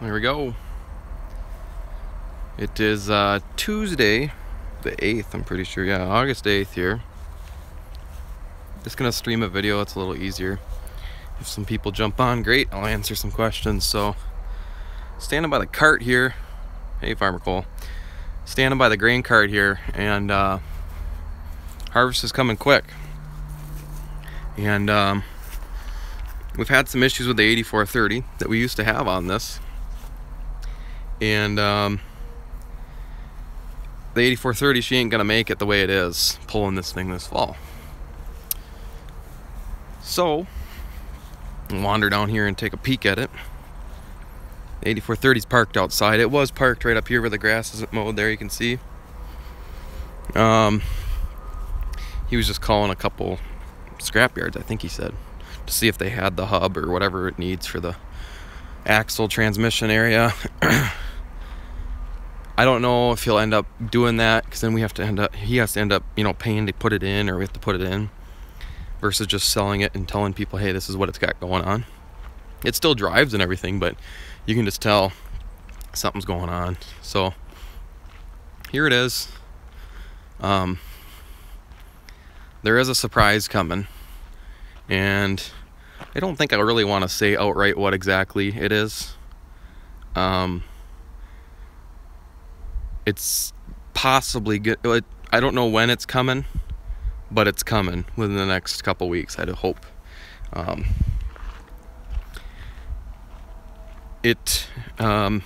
There we go. It is Tuesday, the 8th, I'm pretty sure. Yeah, August 8th here. Just gonna stream a video, it's a little easier. If some people jump on, great, I'll answer some questions. So, standing by the cart here. Hey, Farmer Cole. Standing by the grain cart here, and harvest is coming quick. And we've had some issues with the 8430 that we used to have on this. And the 8430, she ain't gonna make it the way it is pulling this thing this fall. So I'll wander down here and take a peek at it. The 8430 is parked outside. It was parked right up here where the grass isn't mowed. There you can see. He was just calling a couple scrap yards, I think he said, to see if they had the hub or whatever it needs for the axle transmission area. I don't know if he'll end up doing that, because then he has to end up, paying to put it in, or we have to put it in, versus just selling it and telling people, hey, this is what it's got going on. It still drives and everything, but you can just tell something's going on. So here it is. There is a surprise coming, and I don't think I really want to say outright what exactly it is. It's possibly good. I don't know when it's coming, but it's coming within the next couple weeks, I'd hope. I don't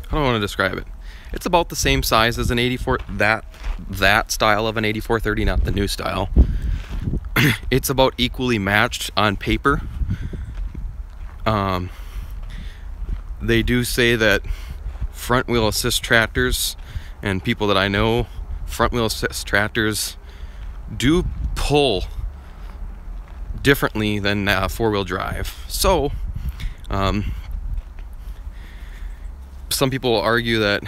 want to describe it. It's about the same size as an 84, that style of an 8430, not the new style. It's about equally matched on paper. They do say that front wheel assist tractors, and people that I know, front wheel assist tractors do pull differently than four-wheel drive. So some people will argue that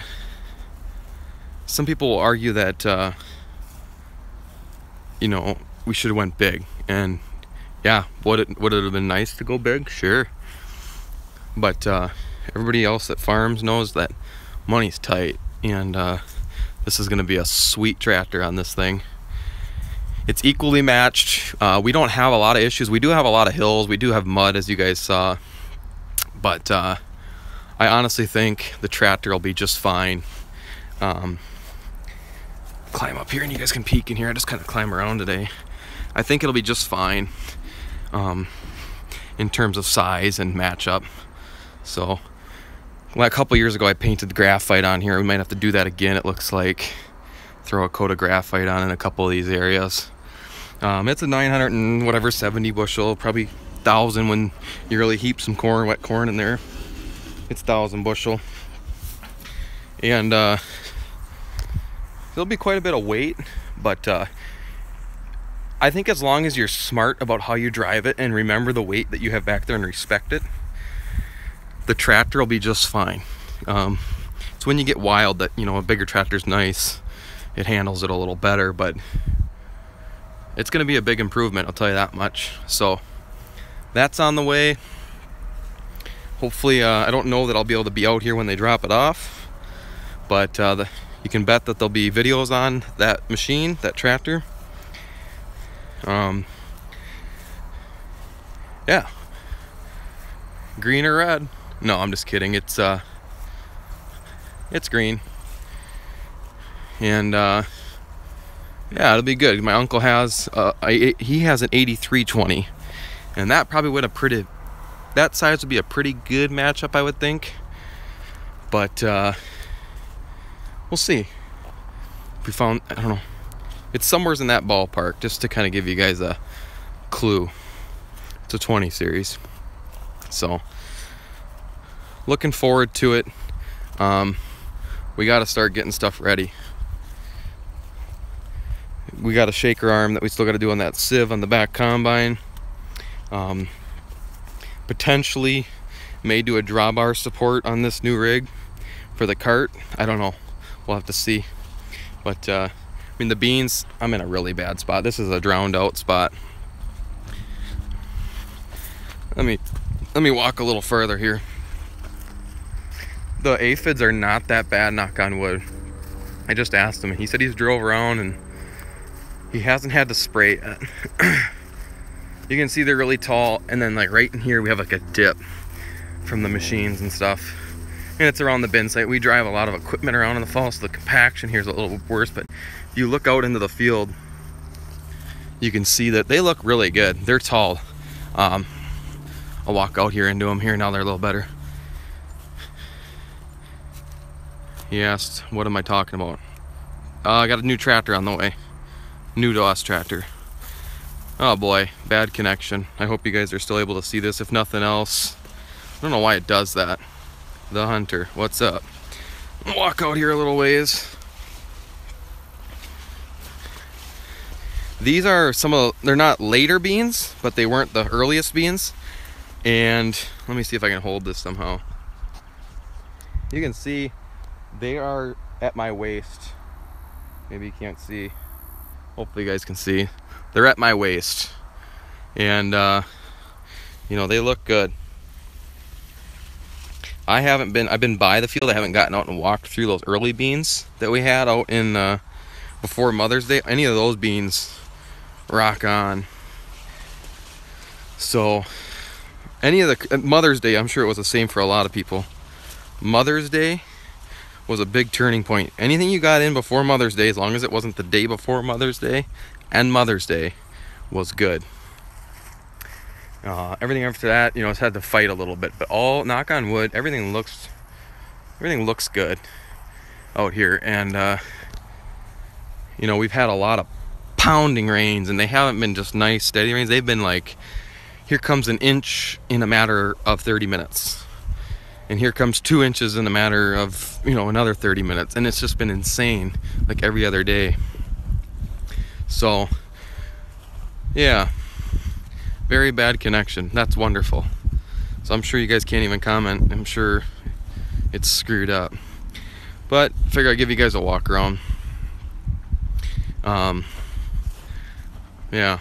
we should have went big. And yeah, would it have been nice to go big? Sure. But everybody else that farms knows that money's tight, and this is going to be a sweet tractor on this thing. It's equally matched. We don't have a lot of issues. We do have a lot of hills. We do have mud, as you guys saw. But I honestly think the tractor will be just fine. Climb up here and you guys can peek in here. I just kind of climb around today. I think it'll be just fine in terms of size and matchup. So a couple years ago I painted graphite on here. We might have to do that again, it looks like. Throw a coat of graphite on in a couple of these areas. It's a 970 bushel, probably 1,000 when you really heap some corn, wet corn in there. It's 1,000 bushel. And there'll be quite a bit of weight, but I think as long as you're smart about how you drive it and remember the weight that you have back there and respect it, the tractor will be just fine. It's when you get wild that, a bigger tractor's nice. It handles it a little better, but it's going to be a big improvement, I'll tell you that much. So that's on the way. Hopefully, I don't know that I'll be able to be out here when they drop it off, but you can bet that there'll be videos on that machine, that tractor. Yeah. Green or red? No, I'm just kidding. It's green. And yeah, it'll be good. My uncle has he has an 8320, and that probably would have that size would be a pretty good matchup, I would think. But we'll see. If we found, I don't know, it's somewhere's in that ballpark, just to kind of give you guys a clue. It's a 20 series. So looking forward to it. We got to start getting stuff ready. We got a shaker arm that we still got to do on that sieve on the back combine. Potentially may do a drawbar support on this new rig for the cart. I don't know, we'll have to see. But I mean, the beans, I'm in a really bad spot. This is a drowned out spot. Let me walk a little further here. The aphids are not that bad, knock on wood. I just asked him. He said he's drove around and he hasn't had to spray it. You can see they're really tall, and then like right in here we have like a dip from the machines and stuff. And it's around the bin site. We drive a lot of equipment around in the fall, so the compaction here is a little worse, but if you look out into the field, you can see that they look really good. They're tall. I'll walk out here into them here. Now they're a little better. He asked, what am I talking about? I got a new tractor on the way. New to us tractor. Oh boy, bad connection. I hope you guys are still able to see this. If nothing else, I don't know why it does that. The Hunter, what's up? Walk out here a little ways. These are they're not later beans, but they weren't the earliest beans. And let me see if I can hold this somehow. You can see they are at my waist. Maybe you can't see. Hopefully you guys can see. They're at my waist. And, you know, they look good. I've been by the field. I haven't gotten out and walked through those early beans that we had out in, before Mother's Day. Any of those beans rock on. So, any of the, Mother's Day, I'm sure it was the same for a lot of people. Mother's Day was a big turning point. Anything you got in before Mother's Day, as long as it wasn't the day before Mother's Day and Mother's Day, was good. Everything after that, you know, it's had to fight a little bit, but all, knock on wood, everything looks good out here. And you know, we've had a lot of pounding rains, and they haven't been just nice steady rains. They've been like, here comes an inch in a matter of 30 minutes, and here comes 2 inches in a matter of, you know, another 30 minutes, and it's just been insane, like every other day. So yeah, very bad connection. That's wonderful. So I'm sure you guys can't even comment. I'm sure it's screwed up, but figure I'd give you guys a walk around. Yeah,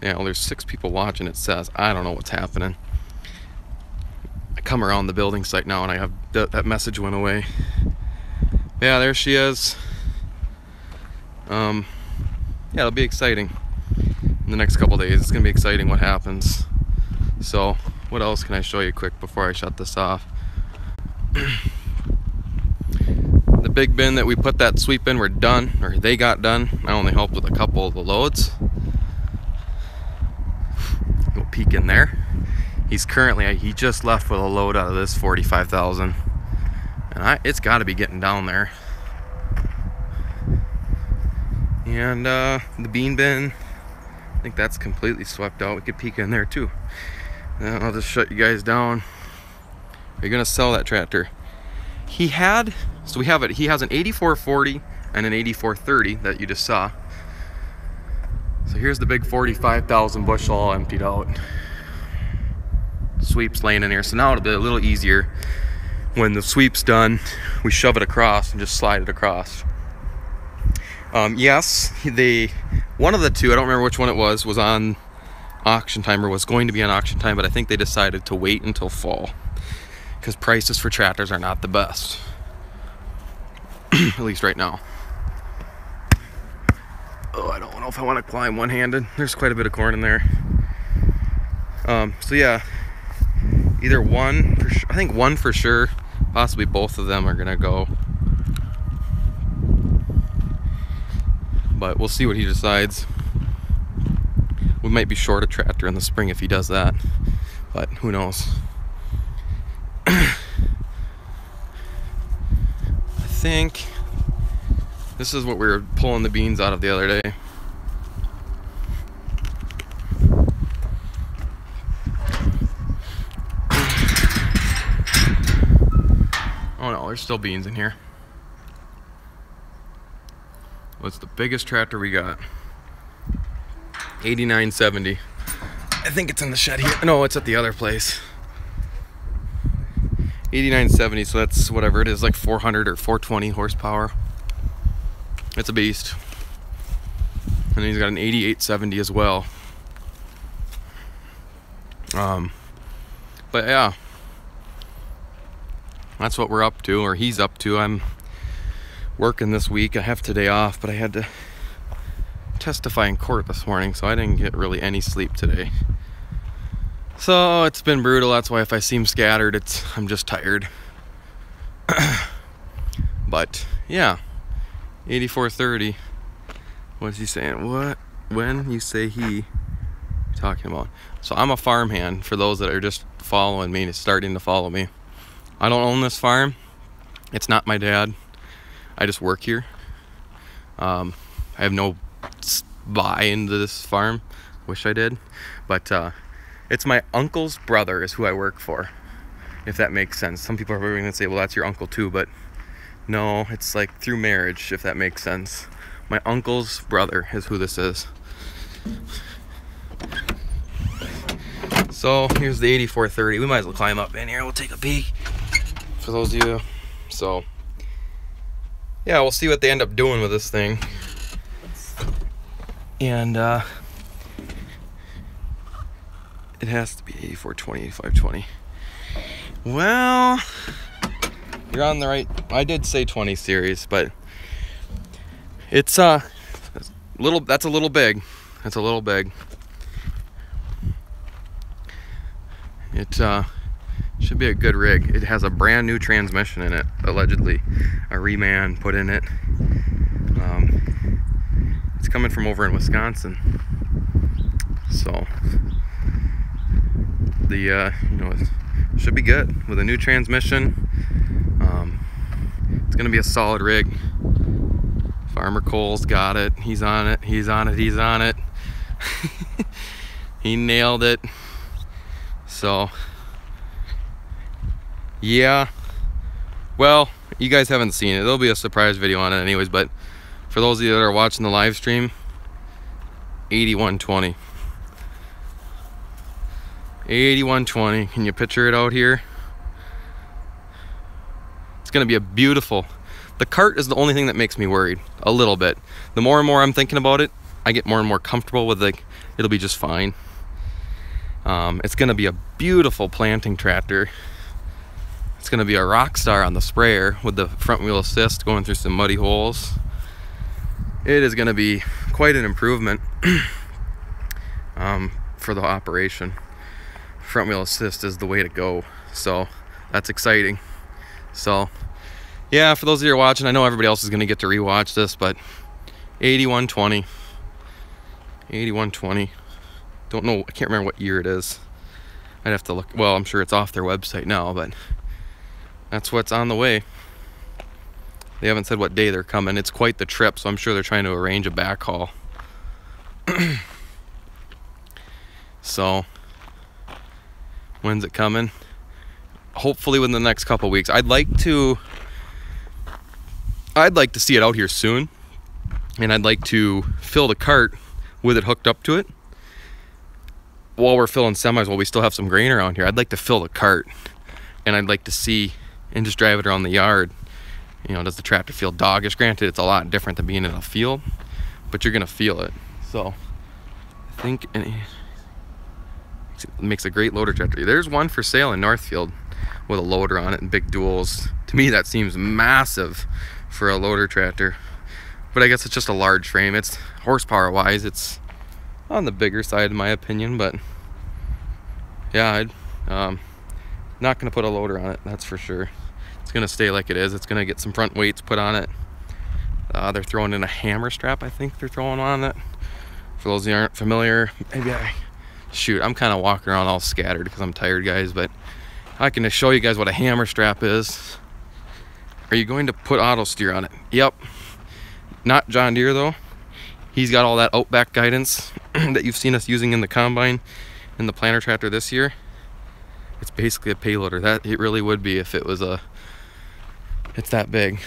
well, there's 6 people watching, it says. I don't know what's happening. I come around the building site now and I have that message went away. Yeah, there she is. Yeah, it'll be exciting in the next couple days. It's gonna be exciting what happens. So what else can I show you quick before I shut this off? The big bin that we put that sweep in, we're done, or they got done. I only helped with a couple of the loads. We'll peek in there. He just left with a load out of this 45,000, and it's got to be getting down there. And the bean bin, I think that's completely swept out. We could peek in there too. And I'll just shut you guys down. Are you gonna sell that tractor? He has an 8440 and an 8430 that you just saw. So here's the big 45,000 bushel all emptied out. Sweep's laying in here, so now it'll be a little easier. When the sweep's done, we shove it across and just slide it across. Yes, one of the two, I don't remember which one it was on auction time, or was going to be on auction time, but I think they decided to wait until fall because prices for tractors are not the best. At least right now. Oh, I don't know if I want to climb one-handed. There's quite a bit of corn in there. So yeah, either one, I think one for sure, possibly both of them are gonna go. But we'll see what he decides. We might be short a tractor in the spring if he does that, but who knows. I think this is what we were pulling the beans out of the other day. Oh no, there's still beans in here. What's the biggest tractor we got? 8970. I think it's in the shed here. No, it's at the other place. 8970, so that's whatever it is, like 400 or 420 horsepower. It's a beast. And then he's got an 8870 as well. But yeah, that's what we're up to, or he's up to. I'm working this week. I have today off, but I had to testify in court this morning, so I didn't get really any sleep today. So it's been brutal. That's why if I seem scattered, I'm just tired. But yeah, 8430. What's he saying? What? When you say he, talking about? So I'm a farmhand, for those that are just following me, starting to follow me. I don't own this farm. It's not my dad. I just work here. I have no buy into this farm. Wish I did. But it's my uncle's brother is who I work for, if that makes sense. Some people are going to say, well, that's your uncle too, but no, it's like through marriage, if that makes sense. My uncle's brother is who this is. So here's the 8430. We might as well climb up in here. We'll take a peek for those of you. So yeah, we'll see what they end up doing with this thing. And it has to be 8420, 8520. Well, you're on the right. I did say 20 series, but it's little. That's a little big. That's a little big. It should be a good rig. It has a brand new transmission in it, allegedly. A reman put in it. It's coming from over in Wisconsin. So the it should be good with a new transmission. It's gonna be a solid rig. Farmer Cole's got it. He's on it. He's on it. He's on it. He nailed it. So yeah, well, you guys haven't seen it. There'll be a surprise video on it anyways, but for those of you that are watching the live stream, 8120. 8120. Can you picture it out here? It's gonna be a beautiful. The cart is the only thing that makes me worried a little bit. The more and more I'm thinking about it, I get more and more comfortable with it. It'll be just fine. It's gonna be a beautiful planting tractor. It's gonna be a rock star on the sprayer with the front wheel assist going through some muddy holes. It is gonna be quite an improvement for the operation. Front wheel assist is the way to go, so that's exciting. So yeah, for those of you who are watching, I know everybody else is gonna get to rewatch this, but 8120. 8120. Don't know, I can't remember what year it is. I'd have to look. Well, I'm sure it's off their website now, but that's what's on the way. They haven't said what day they're coming. It's quite the trip, so I'm sure they're trying to arrange a backhaul. So when's it coming? Hopefully within the next couple weeks. I'd like to see it out here soon, and I'd like to fill the cart with it hooked up to it while we're filling semis, while we still have some grain around here. I'd like to fill the cart, and I'd like to see and just drive it around the yard. You know, does the tractor feel doggish? Granted, it's a lot different than being in a field, but you're gonna feel it. So I think it makes a great loader tractor. There's one for sale in Northfield with a loader on it and big duals. To me, that seems massive for a loader tractor, but I guess it's just a large frame. It's horsepower wise, it's on the bigger side in my opinion, but yeah, I'd not gonna put a loader on it, that's for sure. It's gonna stay like it is. It's gonna get some front weights put on it. They're throwing in a hammer strap, I think they're throwing on it. For those who aren't familiar, maybe shoot, I'm kind of walking around all scattered because I'm tired, guys, but I can just show you guys what a hammer strap is. Are you going to put auto steer on it? Yep. Not John Deere though. He's got all that Outback guidance that you've seen us using in the combine and the planter tractor this year. It's basically a payloader. That it really would be if it was it's that big.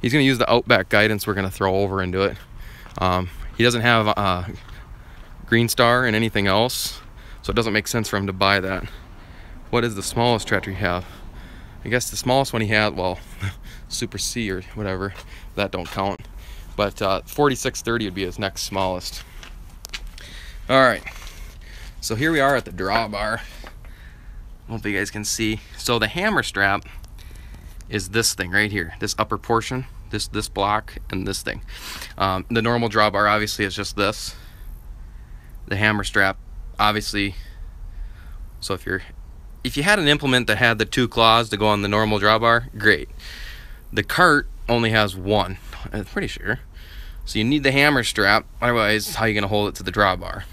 He's gonna use the Outback guidance we're gonna throw over into it. He doesn't have Green Star and anything else, so it doesn't make sense for him to buy that. What is the smallest tractor you have? I guess the smallest one he had, well, Super C or whatever, that don't count. But 4630 would be his next smallest. All right, so here we are at the drawbar. I don't know if you guys can see. So the hammer strap is this thing right here, this upper portion, this block and this thing. The normal drawbar obviously is just this. The hammer strap, obviously, so if you had an implement that had the 2 claws to go on the normal drawbar, great. The cart only has 1, I'm pretty sure. So you need the hammer strap, otherwise how are you gonna hold it to the drawbar?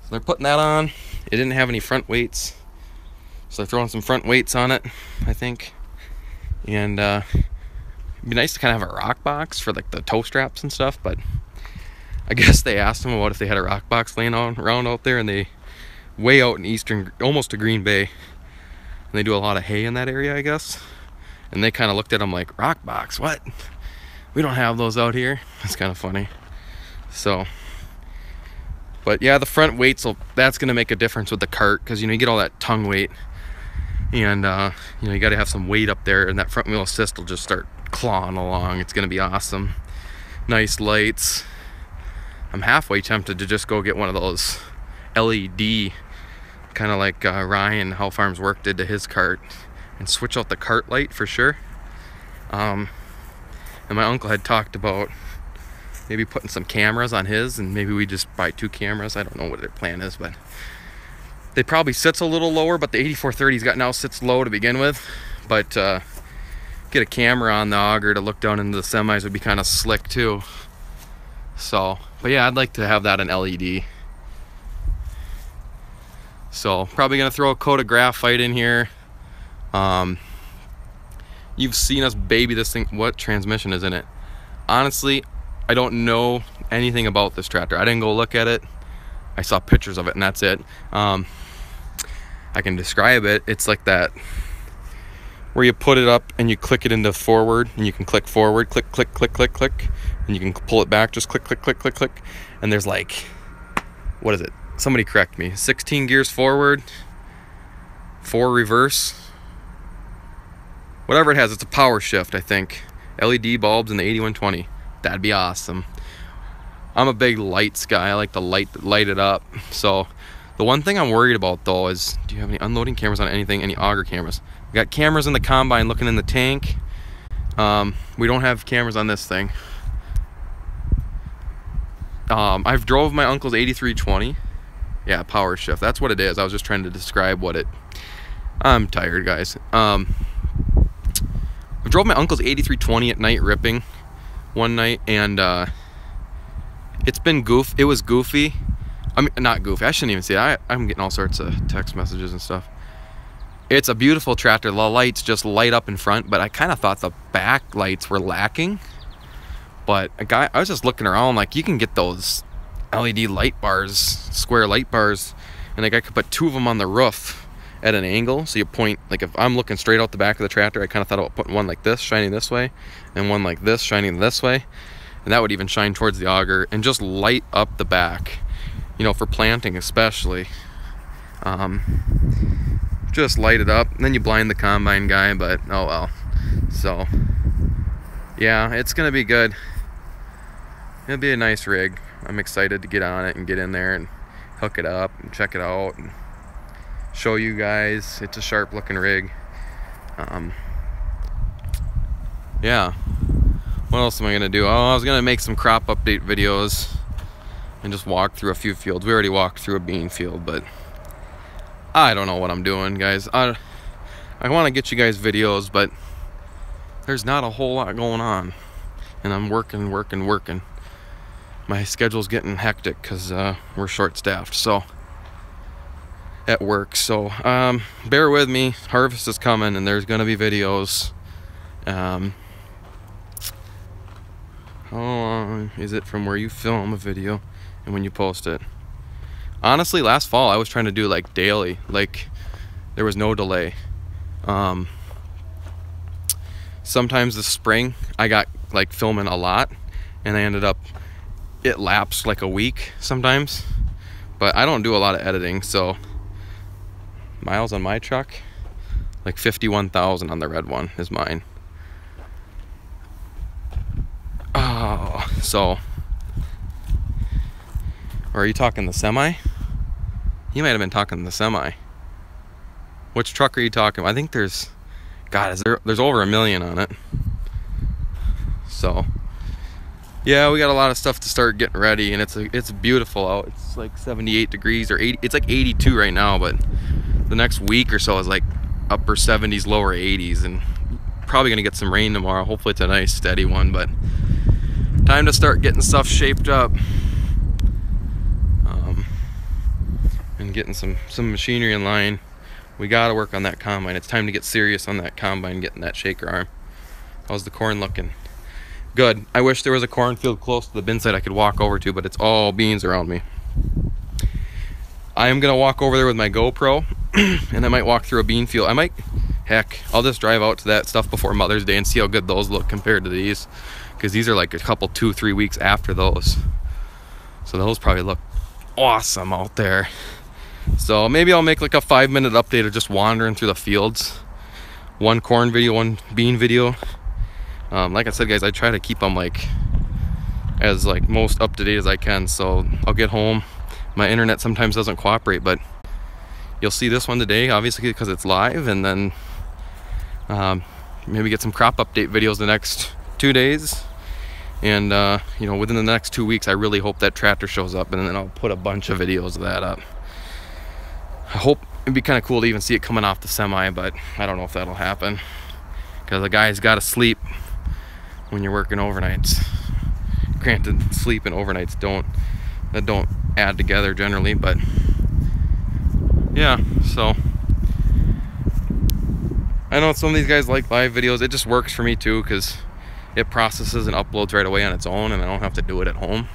So they're putting that on. It didn't have any front weights, so they're throwing some front weights on it, I think. And it'd be nice to kind of have a rock box for like the toe straps and stuff, but I guess they asked them what if they had a rock box laying around out there, and they way out in eastern, almost to Green Bay, and they do a lot of hay in that area, I guess. And they kind of looked at them like, rock box, what? We don't have those out here. It's kind of funny. So, but yeah, the front weights, that's gonna make a difference with the cart, because you get all that tongue weight, and you got to have some weight up there, and that front wheel assist will just start clawing along. It's gonna be awesome. Nice lights. I'm halfway tempted to just go get one of those LED, kind of like Ryan How Farms Work did to his cart, and switch out the cart light for sure. And my uncle had talked about maybe putting some cameras on his, and maybe we just buy 2 cameras. I don't know what their plan is, but they probably sits a little lower, but the 8430's now sits low to begin with. But get a camera on the auger to look down into the semis would be kind of slick too. So, but yeah, I'd like to have that in LED. So probably gonna throw a coat of graphite in here. You've seen us baby this thing. What transmission is in it? Honestly, I don't know anything about this tractor. I didn't go look at it. I saw pictures of it and that's it. I can describe it. It's like that where you put it up and you click it into forward, and you can click forward, click, click, click, click, click, and you can pull it back, just click, click, click, click, click. And there's like, what is it? Somebody correct me. 16 gears forward, 4 reverse. Whatever it has, it's a power shift, I think. LED bulbs in the 8120. That'd be awesome. I'm a big lights guy. I like to light it up. So the one thing I'm worried about though is, do you have any unloading cameras on anything? Any auger cameras? We got cameras in the combine looking in the tank. We don't have cameras on this thing. I've drove my uncle's 8320. Yeah, power shift. That's what it is. I was just trying to describe what it... I'm tired, guys. I drove my uncle's 8320 at night ripping one night, and it's been it was goofy. I mean, not goofy. I shouldn't even say it. I'm getting all sorts of text messages and stuff. It's a beautiful tractor. The lights just light up in front, but I kind of thought the back lights were lacking. But I was just looking around, like, you can get those LED light bars, square light bars, and like I could put 2 of them on the roof at an angle. So you point, like if I'm looking straight out the back of the tractor, I kind of thought about putting one like this shining this way, and one like this shining this way, and that would even shine towards the auger and just light up the back, for planting especially. Just light it up, and then you blind the combine guy, but oh well. So yeah, it's gonna be good. It'll be a nice rig. I'm excited to get on it and get in there and hook it up and check it out and show you guys. It's a sharp looking rig. Yeah, what else am I gonna do? Oh, I was gonna make some crop update videos and just walk through a few fields. We already walked through a bean field, but I don't know what I'm doing, guys. I want to get you guys videos, but there's not a whole lot going on, and I'm working. My schedule's getting hectic because we're short-staffed, so at work. So bear with me. Harvest is coming, and there's gonna be videos. How long is it from where you film a video and when you post it? Honestly, last fall I was trying to do like daily, like there was no delay. Sometimes this spring I got like filming a lot, and I ended up, it lapsed like a week sometimes, but I don't do a lot of editing. So miles on my truck, like 51,000 on the red one is mine. Oh, so, or are you talking the semi? He might have been talking the semi. Which truck are you talking about? I think there's, God, there's over 1 million on it. So yeah, we got a lot of stuff to start getting ready, and it's beautiful out. It's like 78 degrees or 80. It's like 82 right now, but the next week or so is like upper 70s, lower 80s, and probably gonna get some rain tomorrow. Hopefully it's a nice steady one, but time to start getting stuff shaped up, and getting some machinery in line. We gotta work on that combine. It's time to get serious on that combine, getting that shaker arm. How's the corn looking? Good. I wish there was a cornfield close to the bin site I could walk over to, but it's all beans around me. I am gonna walk over there with my GoPro, and I might walk through a bean field. Heck, I'll just drive out to that stuff before Mother's Day and see how good those look compared to these, because these are like a couple, 2-3 weeks after those. So those probably look awesome out there. So maybe I'll make like a 5-minute update of just wandering through the fields. One corn video, one bean video. Like I said, guys, I try to keep them like as like most up to date as I can. So I'll get home. My internet sometimes doesn't cooperate, but you'll see this one today, obviously, because it's live, and then maybe get some crop update videos the next 2 days. And you know, within the next 2 weeks, I really hope that tractor shows up, and then I'll put a bunch of videos of that up. I hope it'd be kind of cool to even see it coming off the semi, but I don't know if that'll happen, because the guy's got to sleep when you're working overnights. Granted, sleep and overnights don't add together generally, but yeah. So I know some of these guys like live videos. It just works for me too, because it processes and uploads right away on its own, and I don't have to do it at home.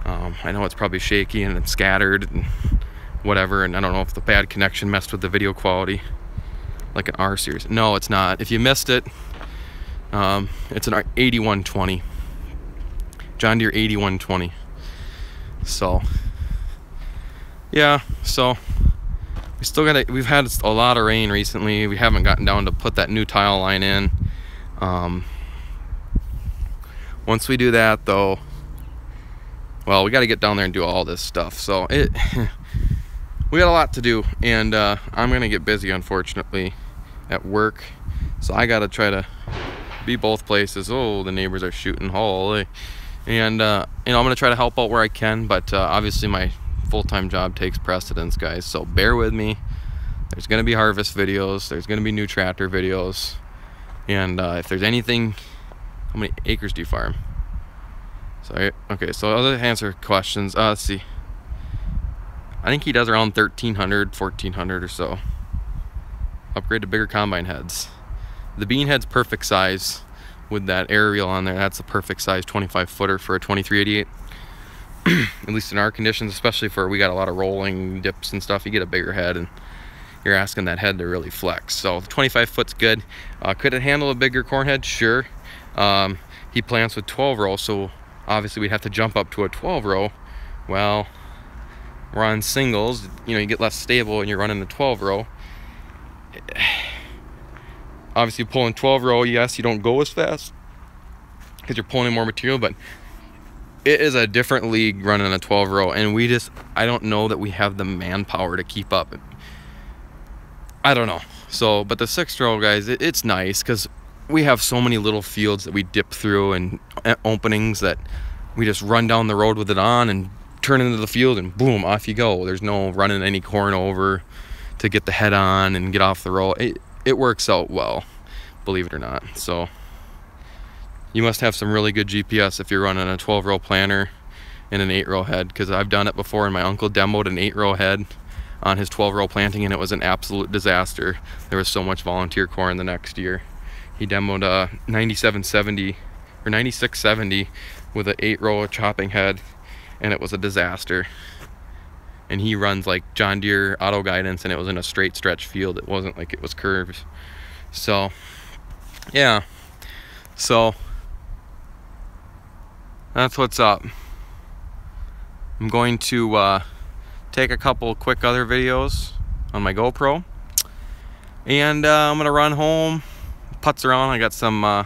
I know it's probably shaky and it's scattered and whatever, and I don't know if the bad connection messed with the video quality like an R series. No, it's not. If you missed it, it's an 8120 John Deere 8120. So yeah, so we've had a lot of rain recently. We haven't gotten down to put that new tile line in. Once we do that though, well, we got to get down there and do all this stuff. So we got a lot to do, and I'm gonna get busy, unfortunately, at work. So I gotta try to be both places. Oh, the neighbors are shooting, holy. And you know, I'm gonna try to help out where I can, but obviously my full-time job takes precedence, guys. So bear with me. There's gonna be harvest videos, there's gonna be new tractor videos, and if there's anything. How many acres do you farm? Sorry. Okay, so I'll answer questions. Let's see. I think he does around 1,300, 1,400 or so. Upgrade to bigger combine heads. The bean head's perfect size with that aerial on there. That's the perfect size 25 footer for a 2388. At least in our conditions, especially for we got a lot of rolling dips and stuff. You get a bigger head, and you're asking that head to really flex. So 25 foot's good. Could it handle a bigger corn head? Sure. He plants with 12 row, so obviously we'd have to jump up to a 12 row. Well, we're on singles, you know, you get less stable and you're running the 12 row. Obviously pulling 12 row, yes, you don't go as fast because you're pulling in more material, but it is a different league running a 12 row, and I don't know that we have the manpower to keep up. I don't know. So, but the 6 row, guys, it's nice because we have so many little fields that we dip through and openings that we just run down the road with it on and turn into the field, and boom, off you go. There's no running any corn over to get the head on and get off the row. It works out well, believe it or not. So you must have some really good GPS if you're running a 12 row planter and an 8 row head, because I've done it before, and my uncle demoed an 8 row head on his 12 row planting, and it was an absolute disaster. There was so much volunteer corn the next year. He demoed a 9770 or 9670 with an 8 row chopping head, and it was a disaster. And he runs like John Deere auto guidance, and it was in a straight stretch field. It wasn't like it was curved. So yeah, so that's what's up. I'm going to take a couple quick other videos on my GoPro, and I'm gonna run home, putz around. I got some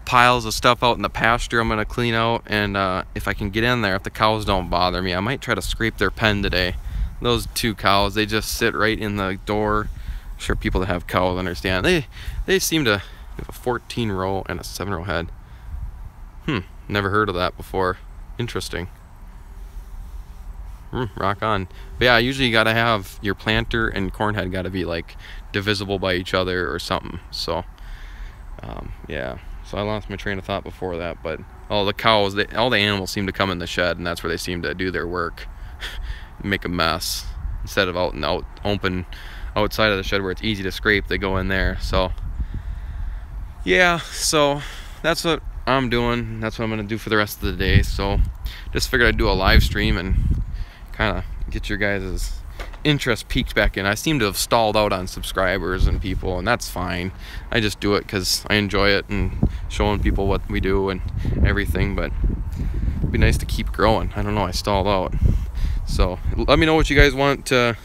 piles of stuff out in the pasture I'm gonna clean out, and if I can get in there, if the cows don't bother me, I might try to scrape their pen today. those two cows, they just sit right in the door. I'm sure people that have cows understand. They seem to have a 14 row and a 7 row head. Never heard of that before. Interesting. Rock on. But yeah, usually you gotta have your planter and corn head gotta be like divisible by each other or something. So yeah, so I lost my train of thought before that. But all the cows, all the animals seem to come in the shed, and that's where they seem to do their work. Make a mess. Instead of out open outside of the shed where it's easy to scrape, they go in there. So yeah, so that's what I'm doing. That's what I'm gonna do for the rest of the day. So just figured I'd do a live stream and kind of get your guys' interest peaked back in. I seem to have stalled out on subscribers and people, and that's fine. I just do it because I enjoy it and showing people what we do and everything. But it'd be nice to keep growing. I don't know, I stalled out. So let me know what you guys want to.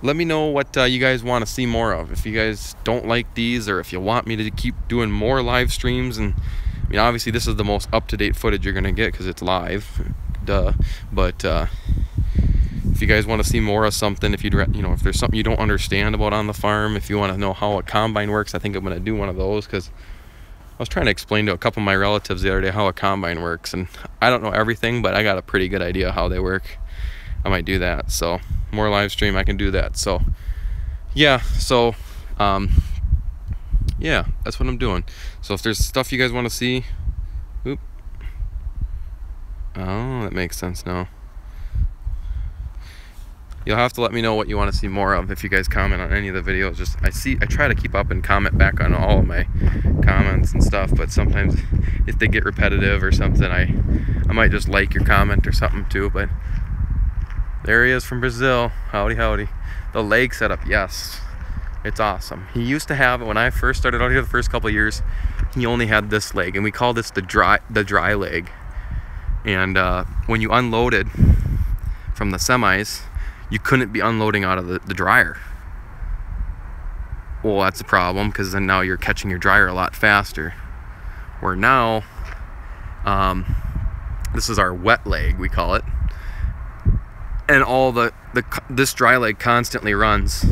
Let me know what you guys want to see more of. If you guys don't like these, or if you want me to keep doing more live streams. And I mean, obviously this is the most up-to-date footage you're gonna get because it's live, duh. But if you guys want to see more of something, if if there's something you don't understand about on the farm, if you want to know how a combine works, I think I'm gonna do one of those, because I was trying to explain to a couple of my relatives the other day how a combine works, and I don't know everything, but I got a pretty good idea how they work. I might do that. So more live stream, I can do that. So yeah, so yeah, that's what I'm doing. So if there's stuff you guys want to see, oh, that makes sense now. You'll have to let me know what you want to see more of if you guys comment on any of the videos. I try to keep up and comment back on all of my comments and stuff, but sometimes if they get repetitive or something, I might just like your comment or something too. But there he is from Brazil. Howdy, howdy. The leg setup, yes, it's awesome. He used to have it when I first started out here the first couple of years. He only had this leg, and we call this the dry leg. And when you unloaded from the semis, you couldn't be unloading out of the dryer. Well, that's a problem, because then now you're catching your dryer a lot faster. Where now, this is our wet leg, we call it. And all this dry leg constantly runs.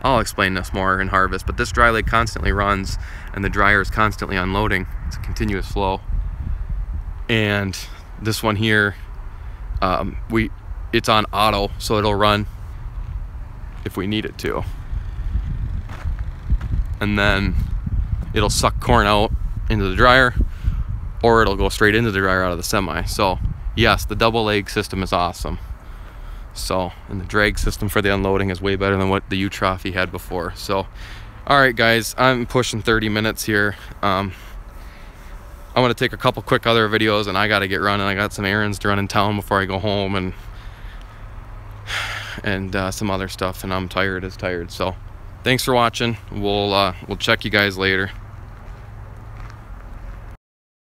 I'll explain this more in harvest, but this dry leg constantly runs, and the dryer is constantly unloading. It's a continuous flow. And this one here, it's on auto, so it'll run if we need it to. And then it'll suck corn out into the dryer, or it'll go straight into the dryer out of the semi. So yes, the double leg system is awesome. So, and the drag system for the unloading is way better than what the U-Trophy had before. So, all right, guys, I'm pushing 30 minutes here. I'm gonna take a couple quick other videos, and I gotta get running. I got some errands to run in town before I go home, and some other stuff, and I'm tired as tired. So, thanks for watching. We'll check you guys later.